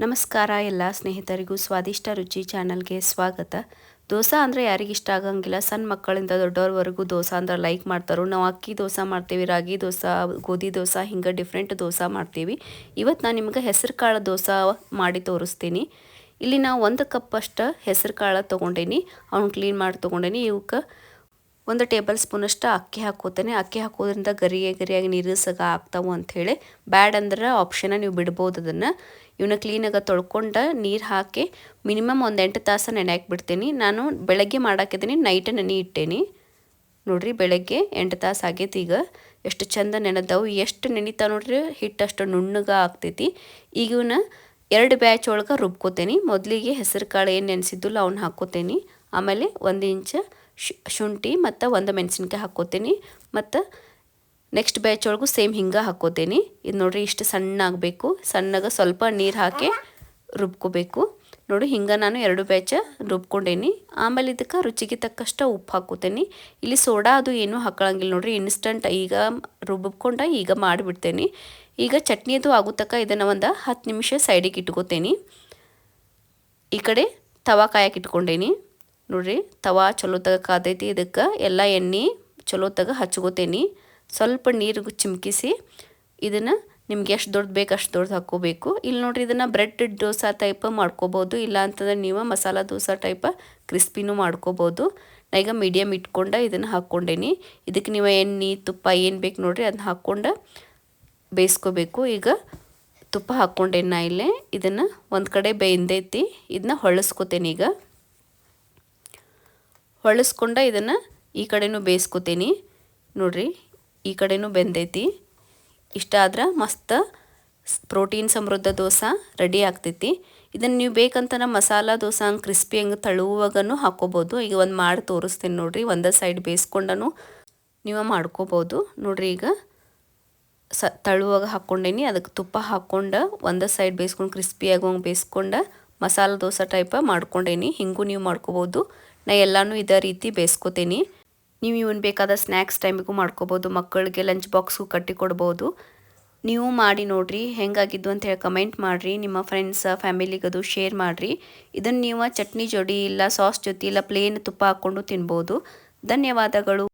ನಮಸ್ಕಾರ ಎಲ್ಲ ಸ್ನೇಹಿತರಿಗೂ ಸ್ವಾದಿಷ್ಟ ರುಚಿ ಚಾನಲ್ಗೆ ಸ್ವಾಗತ. ದೋಸೆ ಅಂದರೆ ಯಾರಿಗೆ ಇಷ್ಟ ಆಗಂಗಿಲ್ಲ. ಸಣ್ಣ ಮಕ್ಕಳಿಂದ ದೊಡ್ಡವ್ರವರೆಗೂ ದೋಸೆ ಅಂದ್ರೆ ಲೈಕ್ ಮಾಡ್ತಾರೆ. ನಾವು ಅಕ್ಕಿ ದೋಸೆ ಮಾಡ್ತೀವಿ, ರಾಗಿ ದೋಸೆ, ಗೋಧಿ ದೋಸೆ, ಹಿಂಗೆ ಡಿಫ್ರೆಂಟ್ ದೋಸೆ ಮಾಡ್ತೀವಿ. ಇವತ್ತು ನಾನು ನಿಮ್ಗೆ ಹೆಸರು ಕಾಳು ದೋಸೆ ಮಾಡಿ ತೋರಿಸ್ತೀನಿ. ಇಲ್ಲಿ ನಾವು 1 ಕಪ್ ಅಷ್ಟು ಹೆಸರು ಕಾಳು ತೊಗೊಂಡೇನಿ, ಅವ್ನು ಕ್ಲೀನ್ ಮಾಡಿ ತೊಗೊಂಡೇನಿ. ಇವಕ್ಕೆ 1 ಟೇಬಲ್ ಸ್ಪೂನಷ್ಟು ಅಕ್ಕಿ ಹಾಕೋತೇನೆ. ಅಕ್ಕಿ ಹಾಕೋದ್ರಿಂದ ಗರಿಯಾಗಿ ನೀರು ಸಗ ಆಗ್ತಾವೆ ಅಂಥೇಳಿ. ಬ್ಯಾಡ್ ಅಂದ್ರೆ ಆಪ್ಷನ ನೀವು ಬಿಡ್ಬೋದು ಅದನ್ನು. ಇವನ್ನ ಕ್ಲೀನಾಗಿ ತೊಳ್ಕೊಂಡು ನೀರು ಹಾಕಿ ಮಿನಿಮಮ್ 1 8 ತಾಸು ನೆನೆಯಾಕೆ ಬಿಡ್ತೀನಿ. ನಾನು ಬೆಳಗ್ಗೆ ಮಾಡಾಕಿದ್ದೀನಿ, ನೈಟ್ ನೆನೆ ಇಟ್ಟೇನಿ. ನೋಡಿರಿ, ಬೆಳಗ್ಗೆ 8 ತಾಸು ಆಗೈತಿ. ಈಗ ಎಷ್ಟು ಚಂದ ನೆನೆದವು. ಎಷ್ಟು ನೆನಿತಾವೆ ನೋಡ್ರಿ, ಹಿಟ್ಟಷ್ಟು ನುಣ್ಣಗೆ ಆಗ್ತೈತಿ. ಈಗ ಇವನ್ನ 2 ಬ್ಯಾಚ್ ಒಳಗೆ ರುಬ್ಕೋತೇನೆ. ಮೊದಲಿಗೆ ಹೆಸರು ಕಾಳು ಏನು ನೆನೆಸಿದ್ದಿಲ್ಲ ಅವ್ನು ಹಾಕೋತೇನೆ. ಆಮೇಲೆ 1 ಇಂಚ್ ಶುಂಠಿ ಮತ್ತು 1 ಮೆಣಸಿನ್ಕಾಯಿ ಹಾಕ್ಕೋತೀನಿ. ಮತ್ತು ನೆಕ್ಸ್ಟ್ ಬ್ಯಾಚ್ ಒಳಗೂ ಸೇಮ್ ಹಿಂಗೆ ಹಾಕ್ಕೋತೀನಿ. ಇದು ನೋಡಿರಿ, ಇಷ್ಟು ಸಣ್ಣ ಆಗಬೇಕು. ಸಣ್ಣಗೆ ಸ್ವಲ್ಪ ನೀರು ಹಾಕಿ ರುಬ್ಕೋಬೇಕು. ನೋಡಿ, ಹಿಂಗೆ ನಾನು 2 ಬ್ಯಾಚ್ ರುಬ್ಕೊಂಡೇನಿ. ಆಮೇಲೆ ಇದಕ್ಕೆ ರುಚಿಗೆ ತಕ್ಕಷ್ಟು ಉಪ್ಪು ಹಾಕ್ಕೋತೀನಿ. ಇಲ್ಲಿ ಸೋಡಾ ಅದು ಏನೂ ಹಾಕೊಳ್ಳಂಗಿಲ್ಲ ನೋಡಿರಿ. ಇನ್ಸ್ಟಂಟ್ ಈಗ ರುಬ್ಕೊಂಡು ಈಗ ಮಾಡಿಬಿಡ್ತೇನೆ. ಈಗ ಚಟ್ನಿದು ಆಗೋ ತನಕ ಇದನ್ನು ಒಂದು 10 ನಿಮಿಷ ಸೈಡಿಗೆ ಇಟ್ಕೋತೀನಿ. ಈ ಕಡೆ ತವಾ ಕಾಯಕ್ಕೆ ಇಟ್ಕೊಂಡೇನಿ. ನೋಡಿರಿ, ತವಾ ಚಲೋ ತಗ ಕಾದೈತಿ. ಇದಕ್ಕೆ ಎಲ್ಲ ಎಣ್ಣೆ ಚಲೋ ತಗ ಹಚ್ಕೋತೇನೆ. ಸ್ವಲ್ಪ ನೀರು ಚಿಮ್ಕಿಸಿ ಇದನ್ನು ನಿಮ್ಗೆ ಎಷ್ಟು ದೊಡ್ಡ ಬೇಕು ಅಷ್ಟು ದೊಡ್ಡದು ಹಾಕ್ಕೋಬೇಕು. ಇಲ್ಲಿ ನೋಡಿರಿ, ಇದನ್ನು ಬ್ರೆಡ್ ದೋಸೆ ಟೈಪ್ ಮಾಡ್ಕೋಬೋದು. ಇಲ್ಲ ಅಂತಂದ್ರೆ ನೀವು ಮಸಾಲ ದೋಸೆ ಟೈಪ್ ಕ್ರಿಸ್ಪಿನೂ ಮಾಡ್ಕೋಬೋದು. ನಾ ಈಗ ಮೀಡಿಯಮ್ ಇಟ್ಕೊಂಡು ಇದನ್ನು ಹಾಕ್ಕೊಂಡೇನಿ. ಇದಕ್ಕೆ ನೀವು ಎಣ್ಣೆ ತುಪ್ಪ ಏನು ಬೇಕು ನೋಡಿರಿ ಅದನ್ನ ಹಾಕ್ಕೊಂಡು ಬೇಯಿಸ್ಕೋಬೇಕು. ಈಗ ತುಪ್ಪ ಹಾಕ್ಕೊಂಡೇನಿ ನಾ ಇಲ್ಲೇ. ಇದನ್ನು ಒಂದು ಕಡೆ ಬೇಯಿಂದೈತಿ, ಇದನ್ನ ಹೊಳಸ್ಕೋತೇನೆ. ಈಗ ಹೊಳಸ್ಕೊಂಡು ಇದನ್ನು ಈ ಕಡೆನೂ ಬೇಯಿಸ್ಕೋತೀನಿ. ನೋಡಿರಿ, ಈ ಕಡೆನೂ ಬೆಂದೈತಿ. ಇಷ್ಟ ಆದ್ರೆ ಮಸ್ತ್ ಪ್ರೋಟೀನ್ ಸಮೃದ್ಧ ದೋಸೆ ರೆಡಿ ಆಗ್ತೈತಿ. ಇದನ್ನು ನೀವು ಬೇಕಂತಂದ್ರೆ ಮಸಾಲ ದೋಸೆ ಹಂಗೆ ಕ್ರಿಸ್ಪಿ ಹಂಗೆ ತಳುವಾಗೂ ಹಾಕ್ಕೋಬೋದು. ಈಗ ಒಂದು ಮಾಡಿ ತೋರಿಸ್ತೀನಿ ನೋಡಿರಿ. ಒಂದೇ ಸೈಡ್ ಬೇಯಿಸ್ಕೊಂಡೂ ನೀವು ಮಾಡ್ಕೋಬೋದು. ನೋಡಿರಿ, ಈಗ ತಳುವಾಗ ಹಾಕ್ಕೊಂಡೇನಿ. ಅದಕ್ಕೆ ತುಪ್ಪ ಹಾಕ್ಕೊಂಡು ಒಂದೇ ಸೈಡ್ ಬೇಯಿಸ್ಕೊಂಡು ಕ್ರಿಸ್ಪಿ ಆಗೋಂಗೆ ಬೇಯಿಸ್ಕೊಂಡು ಮಸಾಲ ದೋಸೆ ಟೈಪ ಮಾಡ್ಕೊಂಡೇನಿ. ಹಿಂಗೂ ನೀವು ಮಾಡ್ಕೋಬೋದು. ನಾ ಎಲ್ಲನೂ ಇದೇ ರೀತಿ ಬೇಯಿಸ್ಕೋತೀನಿ. ನೀವು ಇವನ್ ಬೇಕಾದ ಸ್ನ್ಯಾಕ್ಸ್ ಟೈಮಿಗೂ ಮಾಡ್ಕೋಬೋದು. ಮಕ್ಕಳಿಗೆ ಲಂಚ್ ಬಾಕ್ಸ್ಗೂ ಕಟ್ಟಿ ಕೊಡ್ಬೋದು. ನೀವು ಮಾಡಿ ನೋಡಿರಿ, ಹೆಂಗಾಗಿದ್ದು ಅಂತ ಹೇಳಿ ಕಮೆಂಟ್ ಮಾಡಿರಿ. ನಿಮ್ಮ ಫ್ರೆಂಡ್ಸ್ ಫ್ಯಾಮಿಲಿಗದು ಶೇರ್ ಮಾಡಿರಿ. ಇದನ್ನು ನೀವು ಚಟ್ನಿ ಜೋಡಿ ಇಲ್ಲ ಸಾಸ್ ಜೊತೆ ಇಲ್ಲ ಪ್ಲೇನ್ ತುಪ್ಪ ಹಾಕ್ಕೊಂಡು ತಿನ್ಬೋದು. ಧನ್ಯವಾದಗಳು.